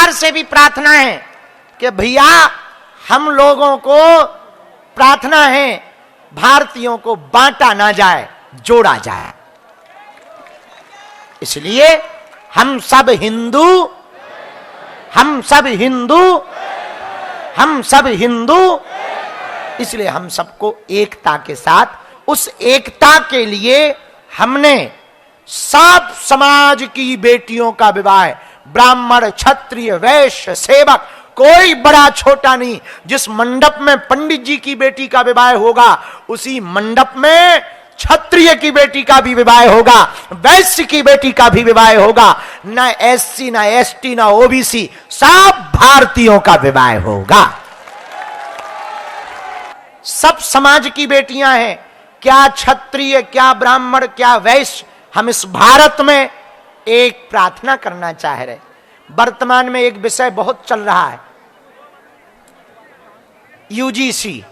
सरकार से भी प्रार्थना है कि भैया हम लोगों को प्रार्थना है भारतीयों को बांटा ना जाए, जोड़ा जाए। इसलिए हम सब हिंदू, हम सब हिंदू, हम सब हिंदू, इसलिए हम सबको एकता के साथ, उस एकता के लिए हमने सब समाज की बेटियों का विवाह, ब्राह्मण क्षत्रिय वैश्य सेवक, कोई बड़ा छोटा नहीं, जिस मंडप में पंडित जी की बेटी का विवाह होगा उसी मंडप में क्षत्रिय की बेटी का भी विवाह होगा, वैश्य की बेटी का भी विवाह होगा। ना एससी ना एसटी ना ओबीसी, सब भारतीयों का विवाह होगा। सब समाज की बेटियां हैं, क्या क्षत्रिय क्या ब्राह्मण क्या वैश्य। हम इस भारत में एक प्रार्थना करना चाह रहे। वर्तमान में एक विषय बहुत चल रहा है, यूजीसी।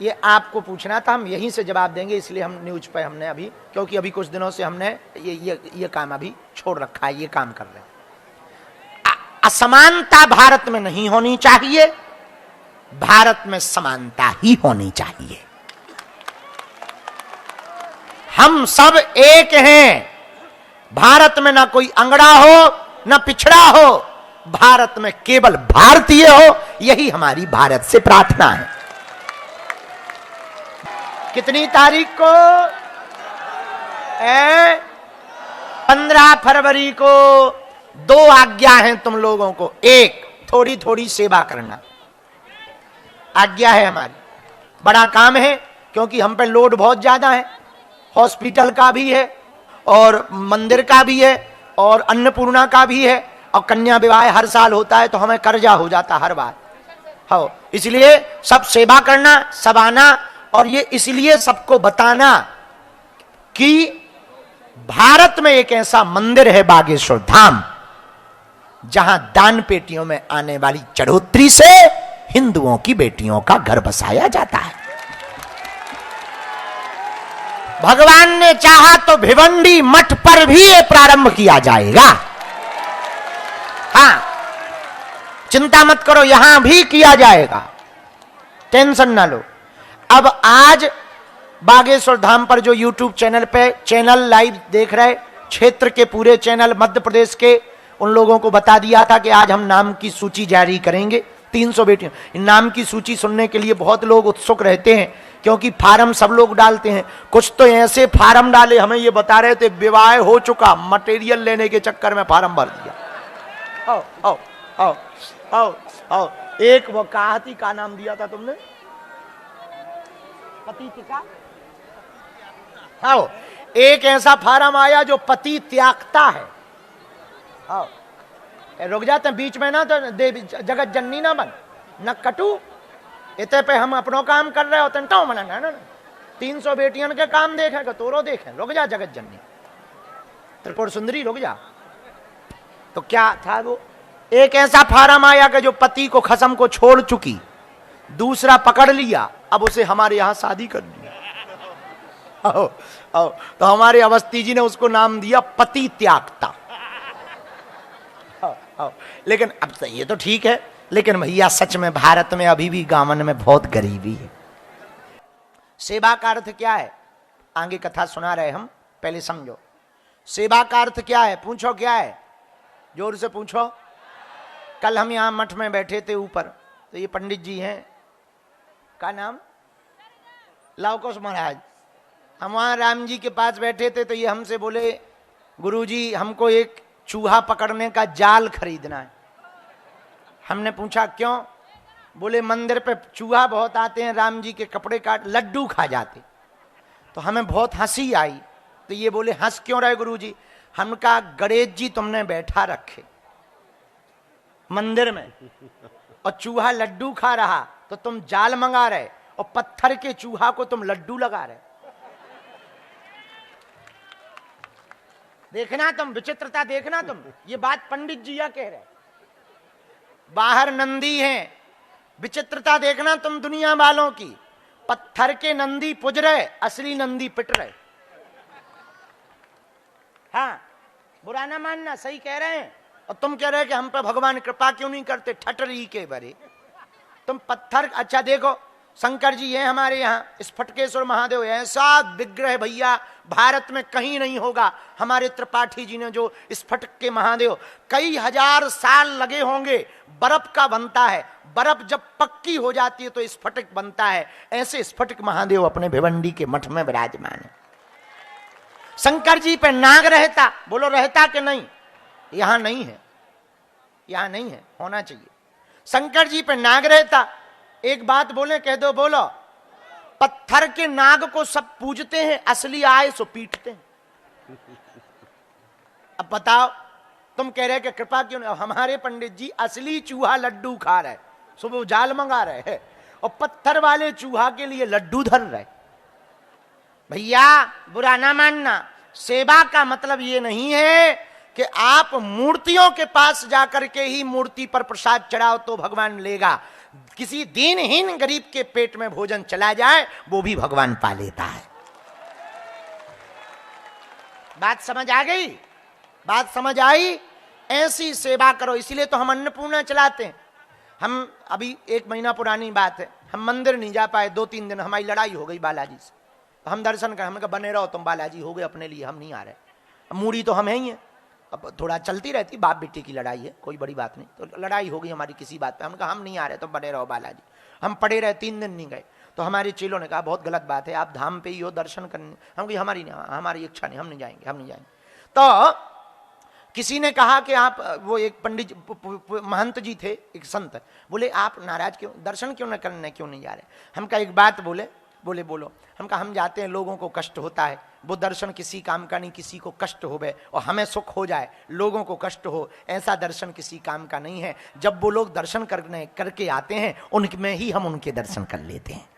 ये आपको पूछना था, हम यहीं से जवाब देंगे, इसलिए हम न्यूज पे हमने अभी, क्योंकि अभी कुछ दिनों से हमने ये काम अभी छोड़ रखा है, ये काम कर रहे हैं। असमानता भारत में नहीं होनी चाहिए, भारत में समानता ही होनी चाहिए। हम सब एक हैं, भारत में ना कोई अंगड़ा हो ना पिछड़ा हो, भारत में केवल भारतीय हो, यही हमारी भारत से प्रार्थना है। कितनी तारीख को? 15 फरवरी को 2 आज्ञा हैं तुम लोगों को। एक, थोड़ी थोड़ी सेवा करना, आज्ञा है हमारी। बड़ा काम है क्योंकि हम पे लोड बहुत ज्यादा है, हॉस्पिटल का भी है और मंदिर का भी है और अन्नपूर्णा का भी है, और कन्या विवाह हर साल होता है तो हमें कर्जा हो जाता हर बार हो। इसलिए सब सेवा करना, सब आना, और ये इसलिए सबको बताना कि भारत में एक ऐसा मंदिर है बागेश्वर धाम, जहां दान पेटियों में आने वाली चढ़ोतरी से हिंदुओं की बेटियों का घर बसाया जाता है। भगवान ने चाहा तो भिवंडी मठ पर भी ये प्रारंभ किया जाएगा। हाँ, चिंता मत करो, यहां भी किया जाएगा, टेंशन ना लो। अब आज बागेश्वर धाम पर जो यूट्यूब चैनल पे चैनल लाइव देख रहे, क्षेत्र के पूरे चैनल मध्य प्रदेश के, उन लोगों को बता दिया था कि आज हम नाम की सूची जारी करेंगे। 300 बेटियों, इन नाम की सूची सुनने के लिए बहुत लोग उत्सुक रहते हैं, क्योंकि फार्म सब लोग डालते हैं। कुछ तो ऐसे फार्म डाले, हमें ये बता रहे थे विवाह हो चुका, मटेरियल लेने के चक्कर में फार्म भर दिया। आओ आओ आओ आओ आओ, एक वकाहती का नाम दिया था तुमने, पति टिका। आओ, एक ऐसा फार्म आया जो पति त्यागता है। आओ, रुक जाते हैं बीच में ना, तो देवी जगत जननी ना बन न कटू, इतने पे हम अपनों काम कर रहे होते तो मना ना 300 बेटियों के काम देखें तोरो देखें। रुक जा जगत जननी, त्रिपुर सुंदरी रुक जा। तो क्या था वो, एक ऐसा फार्म आया कि जो पति को खसम को छोड़ चुकी, दूसरा पकड़ लिया, अब उसे हमारे यहां शादी कर दिया। आओ आओ, तो हमारे अवस्थी जी ने उसको नाम दिया पति त्यागता। आओ आओ, लेकिन अब तो ये तो ठीक है, लेकिन भैया सच में भारत में अभी भी गांवन में बहुत गरीबी है। सेवा का अर्थ क्या है, आगे कथा सुना रहे हम, पहले समझो। सेवा का अर्थ क्या है, पूछो क्या है, जोर से पूछो। कल हम यहां मठ में बैठे थे ऊपर, तो ये पंडित जी हैं, का नाम लावकोश महाराज, हम वहां राम जी के पास बैठे थे, तो ये हमसे बोले गुरुजी हमको एक चूहा पकड़ने का जाल खरीदना है। हमने पूछा क्यों? बोले मंदिर पे चूहा बहुत आते हैं, राम जी के कपड़े काट लड्डू खा जाते। तो हमें बहुत हंसी आई, तो ये बोले हंस क्यों रहे गुरुजी? हम कहा गणेश जी तुमने बैठा रखे मंदिर में और चूहा लड्डू खा रहा, तो तुम जाल मंगा रहे और पत्थर के चूहा को तुम लड्डू लगा रहे। देखना तुम विचित्रता, देखना तुम, ये बात पंडित जी या कह रहे, बाहर नंदी हैं, विचित्रता देखना तुम दुनिया वालों की। पत्थर के नंदी पुज रहे, असली नंदी पिट रहे। हाँ, बुरा ना मानना, सही कह रहे हैं। और तुम कह रहे कि हम पे भगवान कृपा क्यों नहीं करते, ठटरी के बरे। तुम पत्थर, अच्छा देखो शंकर जी हैं हमारे यहाँ, स्फटिकेश्वर महादेव, ऐसा विग्रह भैया भारत में कहीं नहीं होगा। हमारे त्रिपाठी जी ने जो स्फटिक के महादेव, कई हजार साल लगे होंगे, बर्फ का बनता है, बर्फ जब पक्की हो जाती है तो स्फटिक बनता है। ऐसे स्फटिक महादेव अपने भिवंडी के मठ में विराजमान है। शंकर जी पे नाग रहता, बोलो रहता कि नहीं? यहां नहीं है, यहां नहीं है, होना चाहिए। शंकर जी पे नाग रहता, एक बात बोले, कह दो, बोलो। पत्थर के नाग को सब पूजते हैं, असली आए सो पीटते हैं। अब बताओ, तुम कह रहे कि कृपा क्यों नहीं? हमारे पंडित जी असली चूहा लड्डू खा रहे, सुबह जाल मंगा रहे हैं, और पत्थर वाले चूहा के लिए लड्डू धर रहे। भैया बुरा ना मानना, सेवा का मतलब ये नहीं है कि आप मूर्तियों के पास जाकर के ही मूर्ति पर प्रसाद चढ़ाओ तो भगवान लेगा। किसी दीनहीन गरीब के पेट में भोजन चला जाए वो भी भगवान पा लेता है। बात समझ आ गई? बात समझ आई? ऐसी सेवा करो। इसीलिए तो हम अन्नपूर्णा चलाते हैं। हम अभी 1 महीना पुरानी बात है, हम मंदिर नहीं जा पाए, 2-3 दिन हमारी लड़ाई हो गई बालाजी से। हम दर्शन कर, हमने कहा बने रहो तुम, बालाजी हो गए अपने लिए, हम नहीं आ रहे। मूड़ी तो हम है ही है, अब थोड़ा चलती रहती, बाप बेटी की लड़ाई है, कोई बड़ी बात नहीं। तो लड़ाई हो गई हमारी किसी बात पे, हमने कहा हम नहीं आ रहे, तुम बने रहो बालाजी। हम पड़े रहे, 3 दिन नहीं गए। तो हमारे चेलों ने कहा बहुत गलत बात है, आप धाम पे ही हो, दर्शन करने। हम कही हमारी नहीं, हमारी इच्छा नहीं, हम नहीं जाएंगे, हम नहीं जाएंगे। तो किसी ने कहा कि आप, वो एक पंडित महंत जी थे, एक संत, बोले आप नाराज क्यों, दर्शन क्यों न करने, क्यों नहीं जा रहे? हम कहा एक बात बोले, बोले बोलो। हम कहा हम जाते हैं, लोगों को कष्ट होता है, वो दर्शन किसी काम का नहीं, किसी को कष्ट होवे और हमें सुख हो जाए, लोगों को कष्ट हो, ऐसा दर्शन किसी काम का नहीं है। जब वो लोग दर्शन करके आते हैं, उनमें ही हम उनके दर्शन कर लेते हैं।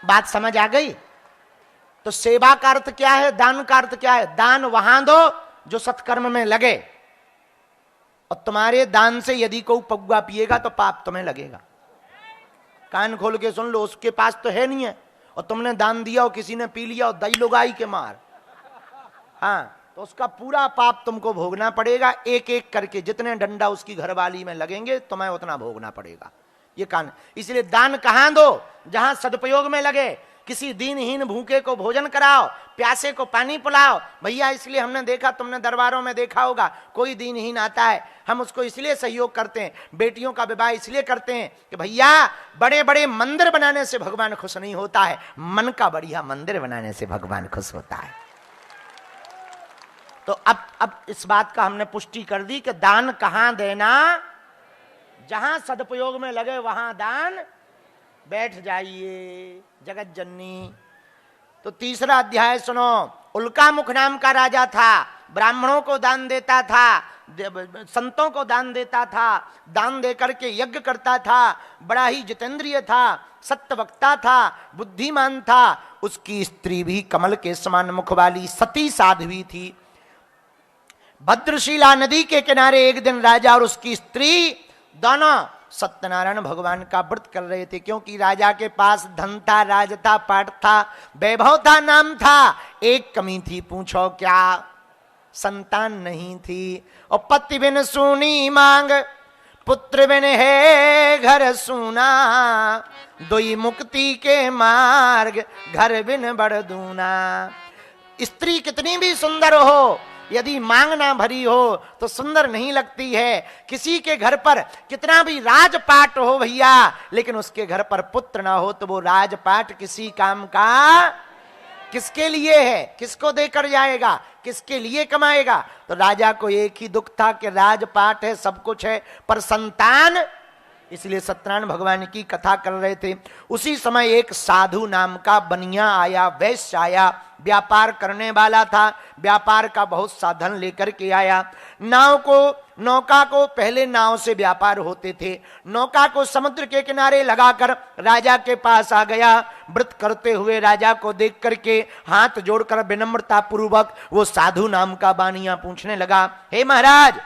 बात समझ आ गई? तो सेवा का अर्थ क्या है, दान का अर्थ क्या है? दान वहां दो जो सत्कर्म में लगे, और तुम्हारे दान से यदि कोई पगुआ पिएगा तो पाप तुम्हें लगेगा। कान खोल के सुन लो, उसके पास तो है नहीं है, और तुमने दान दिया और किसी ने पी लिया और दई लुगाई के मार, हाँ, तो उसका पूरा पाप तुमको भोगना पड़ेगा। एक एक करके जितने डंडा उसकी घरवाली में लगेंगे तुम्हें उतना भोगना पड़ेगा। ये कान, इसलिए दान कहां दो? जहां सदुपयोग में लगे। किसी दीनहीन भूखे को भोजन कराओ, प्यासे को पानी पिलाओ। भैया इसलिए हमने देखा, तुमने दरबारों में देखा होगा, कोई दीनहीन आता है, हम उसको इसलिए सहयोग करते हैं। बेटियों का विवाह इसलिए करते हैं कि भैया बड़े बड़े मंदिर बनाने से भगवान खुश नहीं होता है, मन का बढ़िया मंदिर बनाने से भगवान खुश होता है। तो अब इस बात का हमने पुष्टि कर दी कि दान कहां देना? जहां सदुपयोग में लगे वहां दान। बैठ जाइए जगत जननी। तो तीसरा अध्याय सुनो। उल्का मुख नाम का राजा था, ब्राह्मणों को दान देता था, संतों को दान देता था, दान देकर के यज्ञ करता था, बड़ा ही जितेंद्रिय था, सत्यवक्ता था, बुद्धिमान था। उसकी स्त्री भी कमल के समान मुख वाली सती साध्वी थी। भद्रशिला नदी के किनारे एक दिन राजा और उसकी स्त्री दोनों सत्यनारायण भगवान का व्रत कर रहे थे, क्योंकि राजा के पास धन था, राज था, पाठ था, वैभव था, नाम था। एक कमी थी, पूछो क्या? संतान नहीं थी। और पति बिन सूनी मांग, पुत्र बिन है घर सूना, दुई मुक्ति के मार्ग घर बिन बड़ दूना। स्त्री कितनी भी सुंदर हो, यदि मांग ना भरी हो तो सुंदर नहीं लगती है। किसी के घर पर कितना भी राजपाट हो भैया, लेकिन उसके घर पर पुत्र ना हो तो वो राजपाट किसी काम का किसके लिए है? किसको देकर जाएगा? किसके लिए कमाएगा? तो राजा को एक ही दुख था कि राजपाट है, सब कुछ है, पर संतान। इसलिए सत्यनारायण भगवान की कथा कर रहे थे। उसी समय एक साधु नाम का बनिया आया, वैश्य आया, व्यापार करने वाला था, व्यापार का बहुत साधन लेकर के आया। नौका को पहले नाव से व्यापार होते थे, नौका को समुद्र के किनारे लगाकर राजा के पास आ गया। व्रत करते हुए राजा को देख करके हाथ जोड़कर विनम्रता पूर्वक वो साधु नाम का बानिया पूछने लगा, हे महाराज,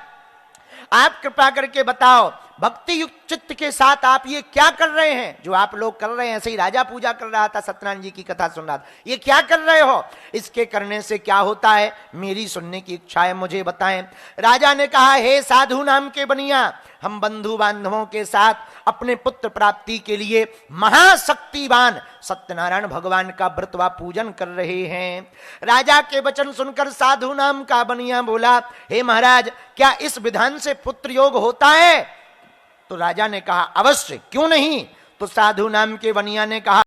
आप कृपा करके बताओ, भक्ति युक्त चित्त के साथ आप ये क्या कर रहे हैं जो आप लोग कर रहे हैं? ऐसे ही राजा पूजा कर रहा था, सत्यनारायण जी की कथा सुन रहा था, ये क्या कर रहे हो? इसके करने से क्या होता है, मेरी सुनने की इच्छा है, मुझे बताएं। राजा ने कहा, हे साधु नाम के बनिया, हम बंधु बांधवों के साथ अपने पुत्र प्राप्ति के लिए महाशक्तिवान सत्यनारायण भगवान का व्रत व पूजन कर रहे हैं। राजा के वचन सुनकर साधु नाम का बनिया बोला, हे महाराज, क्या इस विधान से पुत्र योग होता है? तो राजा ने कहा, अवश्य, क्यों नहीं। तो साधु नाम के बनिया ने कहा,